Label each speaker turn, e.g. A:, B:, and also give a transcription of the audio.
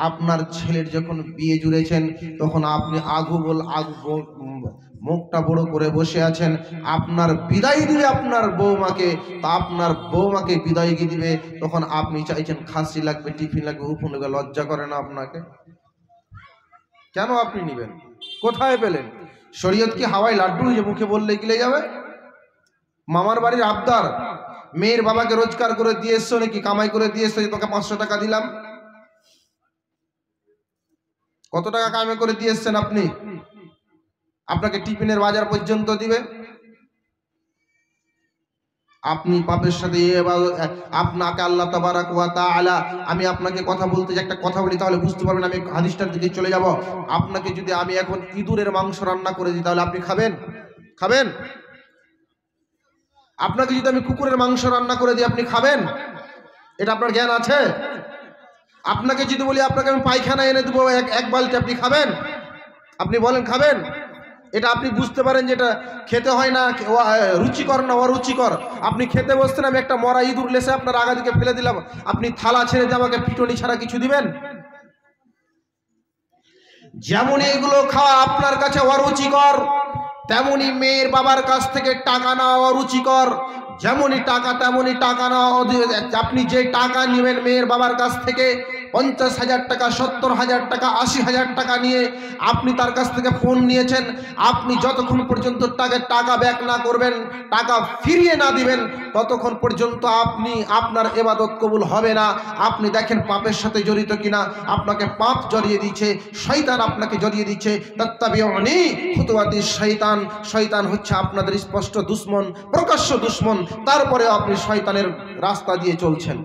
A: আপনার ছেলের যখন বিয়ে জুড়েছেন তখন আপনি মুখটা বড় করে বসে আছেন, আপনার বিদায় দিবে আপনার বৌমাকে, তা আপনার বৌমাকে বিদায় দিবে, তখন আপনি চাইছেন খাসি লাগবে, টিফিন লাগবে, উপন লাগবে, লজ্জা করে না আপনাকে? কেন আপনি নেবেন? কোথায় পেলেন? শরীয়ত কি হাওয়ায় লাড্ডু যে মুখে বললে গিলে যাবে? মামার বাড়ির আবদার, মেয়ের বাবাকে রোজগার করে দিয়ে এসছো নাকি, কামাই করে দিয়ে এসছো, তোকে 500 টাকা দিলাম? কত টাকা কামাই করে দিয়ে এসছেন আপনি? আপনাকে টিফিনের বাজার পর্যন্ত দিবে? আপনি পাপের সাথে আপনাকে আল্লাহ তাবারাক ওয়া তাআলা, আমি আপনাকে কথা বলতে যে একটা কথা বলি তাহলে বুঝতে পারবেন, আমি হাদিসটার দিকে চলে যাব। আপনাকে যদি আমি এখন ইঁদুরের মাংস রান্না করে দিই তাহলে আপনি খাবেন? খাবেন? আপনাকে যদি আমি কুকুরের মাংস রান্না করে দিই আপনি খাবেন? এটা আপনার জ্ঞান আছে? আপনাকে যদি বলি আপনাকে আমি পায়খানা এনে দেবো এক বালতি, আপনি খাবেন? আপনি বলেন খাবেন? এটা আপনি বুঝতে পারেন যে এটা খেতে হয় না, রুচিকর না অরুচিকর। আপনি খেতে বসতেন, আমি একটা মরা ইঁদুর লেসে আপনার আগা দিকে ফেলে দিলাম, আপনি থালা ছেড়ে দিয়ে আমাকে পিটনি ছাড়া কিছু দিবেন? যেমন এগুলো খাওয়া আপনার কাছে অরুচিকর, তেমনি মেয়ের বাবার কাছ থেকে টাকা নেওয়া অরুচিকর। যেমনই টাকা তেমনই টাকা নেওয়া। আপনি যে টাকা নেবেন মেয়ের বাবার কাছ থেকে, 50,000 টাকা, 70,000 টাকা, 80,000 টাকা নিয়ে আপনি তার কাছ থেকে ফোন নিয়েছেন, আপনি যতক্ষণ পর্যন্ত টাকা ব্যাক না করবেন, টাকা ফিরিয়ে না দিবেন, ততক্ষণ পর্যন্ত আপনার ইবাদত কবুল হবে না। আপনি দেখেন পাপের সাথে জড়িত কিনা। আপনাকে পাপ জড়িয়ে দিচ্ছে, শয়তান আপনাকে জড়িয়ে দিচ্ছে। তাত্তাবিউনি খুতুওয়াতিশ শয়তান। শয়তান হচ্ছে আপনাদের স্পষ্ট দুশমন, প্রকাশ্য দুশমন, তারপরে আপনি শয়তানের রাস্তা দিয়ে চলছেন।